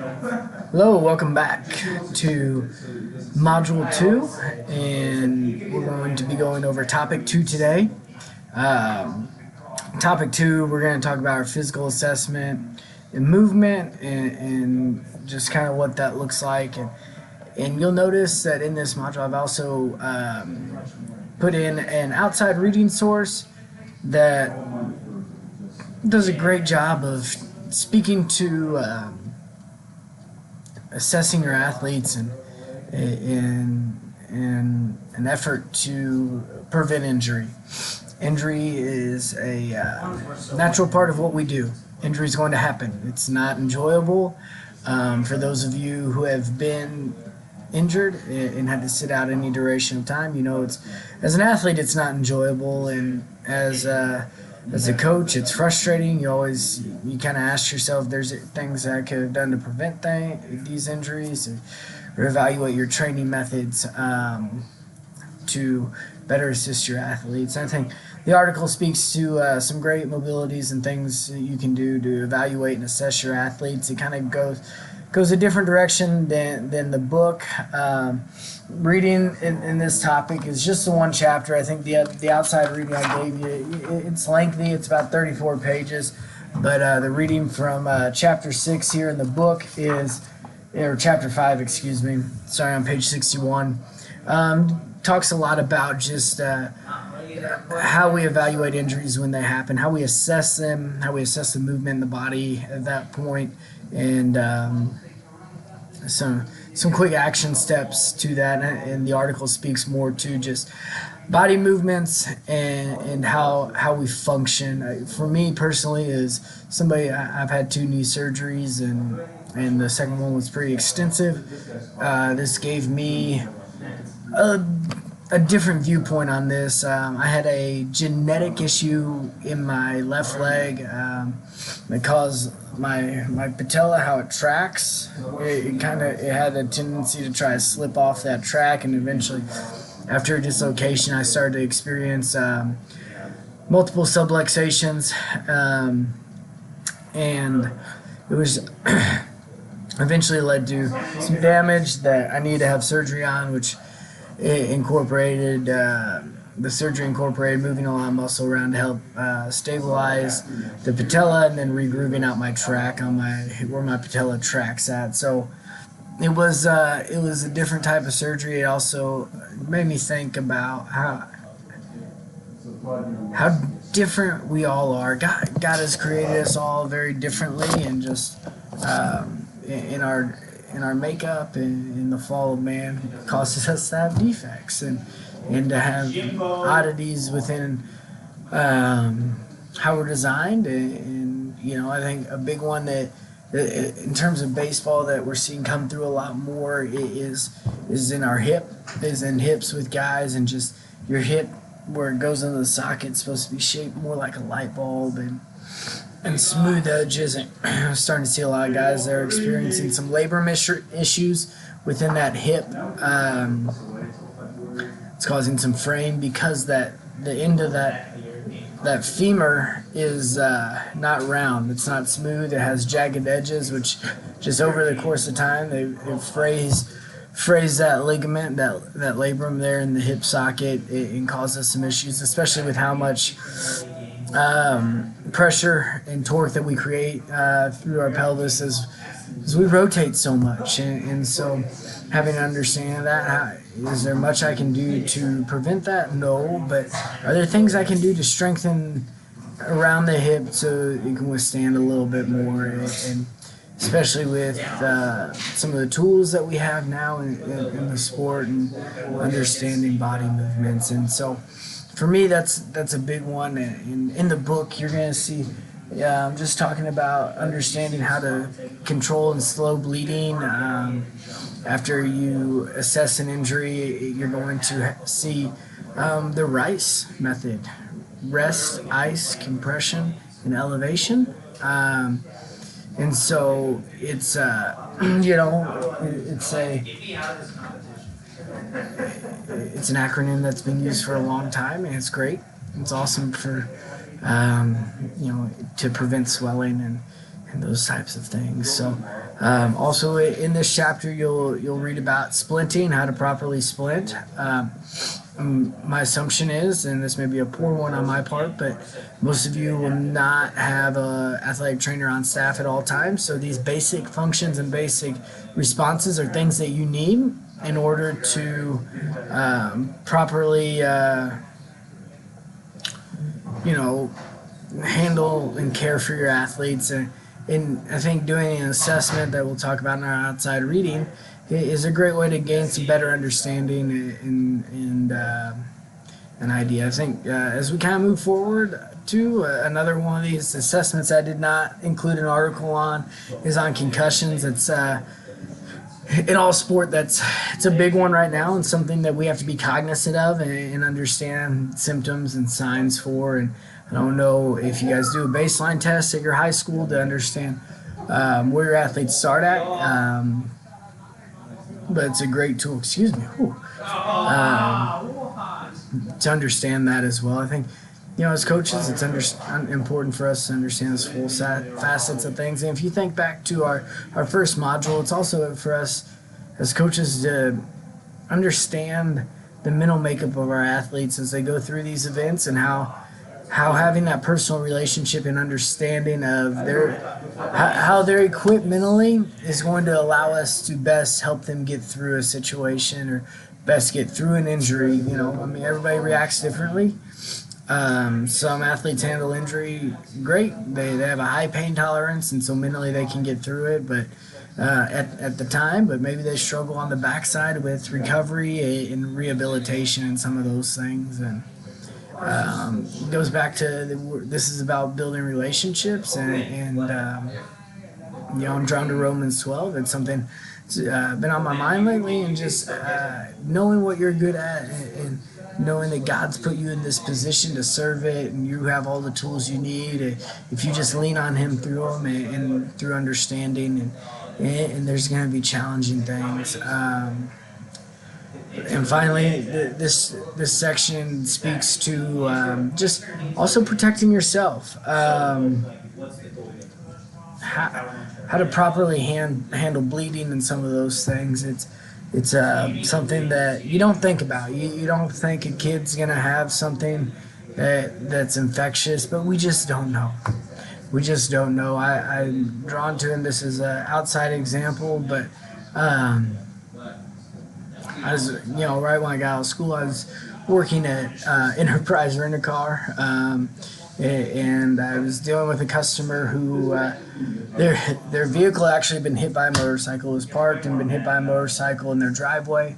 Hello, welcome back to Module 2, and we're going to be going over Topic 2 today. Topic 2, we're going to talk about our physical assessment and movement and just kind of what that looks like. And you'll notice that in this module I've also put in an outside reading source that does a great job of speaking to assessing your athletes and in an effort to prevent injury. Injury is a natural part of what we do. Injury is going to happen. It's not enjoyable. For those of you who have been injured and had to sit out any duration of time, you know, it's as an athlete it's not enjoyable, and as a coach it's frustrating. You kind of ask yourself, there's things that I could have done to prevent these injuries, or evaluate your training methods to better assist your athletes. I think the article speaks to some great mobilities and things that you can do to evaluate and assess your athletes. It kind of goes a different direction than the book. Reading in this topic is just the one chapter. I think the outside reading I gave you, it's lengthy. It's about 34 pages. But the reading from chapter 6 here in the book or chapter 5, excuse me, sorry, on page 61, talks a lot about just how we evaluate injuries when they happen, how we assess them, how we assess the movement in the body at that point, and some quick action steps to that. And the article speaks more to just body movements and how we function. For me personally, as somebody, I've had 2 knee surgeries, and the second one was pretty extensive. This gave me a different viewpoint on this. I had a genetic issue in my left leg that caused my patella, how it tracks. It had a tendency to try to slip off that track, and eventually, after a dislocation, I started to experience multiple subluxations, and it was eventually led to some damage that I needed to have surgery on, which the surgery incorporated moving a lot of muscle around to help stabilize the patella, and then regrooving out my track on where my patella tracks at. So it was a different type of surgery. It also made me think about how different we all are. God has created us all very differently, and just in our makeup and in the fall of man causes us to have defects and to have oddities within how we're designed. And I think a big one that in terms of baseball that we're seeing come through a lot more is in our hips with guys, and just your hip where it goes into the socket is supposed to be shaped more like a light bulb, and smooth edges. And I'm starting to see a lot of guys that are experiencing some labrum issues within that hip. It's causing some fraying because the end of that femur is not round. It's not smooth. It has jagged edges, which just over the course of time it frays that ligament, that labrum there in the hip socket, and causes some issues, especially with how much pressure and torque that we create through our pelvis as we rotate so much. And so having to understand that, is there much I can do to prevent that? No, but are there things I can do to strengthen around the hip so it can withstand a little bit more? And especially with some of the tools that we have now in the sport, and understanding body movements. And so for me, that's a big one. And in the book, you're going to see I'm just talking about understanding how to control and slow bleeding. After you assess an injury, you're going to see the RICE method: rest, ice, compression, and elevation. And so it's it's an acronym that's been used for a long time, and it's great. It's awesome for to prevent swelling and those types of things. So Also, in this chapter, you'll read about splinting, how to properly splint. My assumption is, and this may be a poor one on my part, but most of you will not have a athletic trainer on staff at all times. So these basic functions and basic responses are things that you need in order to properly, handle and care for your athletes. And I think doing an assessment that we'll talk about in our outside reading is a great way to gain some better understanding and an idea. I think as we kind of move forward to another one of these assessments I did not include an article on is on concussions. It's in all sport it's a big one right now and something that we have to be cognizant of and understand symptoms and signs for. And I don't know if you guys do a baseline test at your high school to understand where your athletes start at. But it's a great tool, to understand that as well. I think, as coaches, it's important for us to understand this full facets of things. And if you think back to our first module, it's also for us as coaches to understand the mental makeup of our athletes as they go through these events, and how having that personal relationship and understanding of how they're equipped mentally is going to allow us to best help them get through a situation or best get through an injury. Everybody reacts differently. Some athletes handle injury great. They have a high pain tolerance, and so mentally they can get through it, but at the time, but maybe they struggle on the backside with recovery and rehabilitation and some of those things. And it goes back to this is about building relationships, and I'm drawn to Romans 12. It's something that's been on my mind lately, and just knowing what you're good at and knowing that God's put you in this position to serve it, and you have all the tools you need if you just lean on Him through them and through understanding, and there's going to be challenging things. And finally, this section speaks to just also protecting yourself, how to properly handle bleeding and some of those things. It's something that you don't think about. You don't think a kid's gonna have something that's infectious, but we just don't know. We just don't know. I'm drawn to, and this is an outside example, but. I was, right when I got out of school, I was working at Enterprise Rent-A-Car, and I was dealing with a customer who their vehicle had actually been hit by a motorcycle. It was parked and been hit by a motorcycle in their driveway.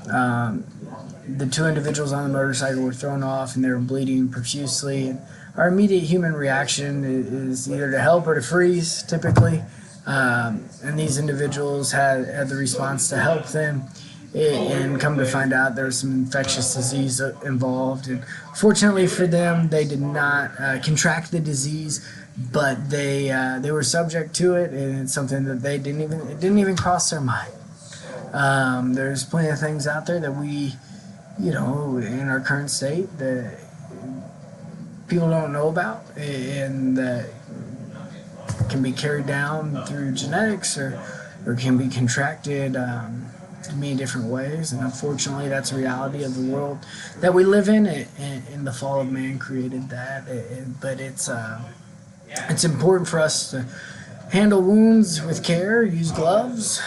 The two individuals on the motorcycle were thrown off, and they were bleeding profusely. And our immediate human reaction is either to help or to freeze, typically. And these individuals had the response to help them. And come to find out there was some infectious disease involved. And fortunately for them, they did not contract the disease, but they were subject to it, and it's something that it didn't even cross their mind. There's plenty of things out there that we, in our current state that people don't know about, and that can be carried down through genetics or can be contracted many different ways. And unfortunately, that's a reality of the world that we live in. And the fall of man created that. But it's important for us to handle wounds with care, use gloves,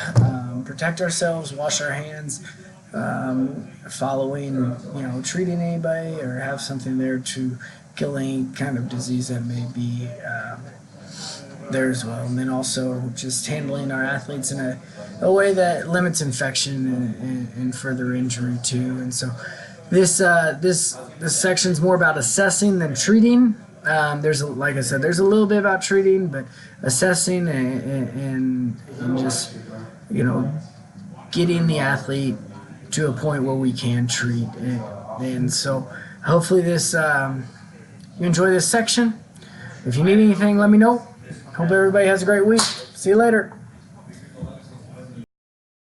protect ourselves, wash our hands, following, treating anybody or have something there to kill any kind of disease that may be there as well. And then also just handling our athletes in a way that limits infection and further injury too. And so this section's more about assessing than treating. Like I said, there's a little bit about treating, but assessing and just getting the athlete to a point where we can treat. And so hopefully you enjoy this section. If you need anything, let me know. Hope everybody has a great week. See you later.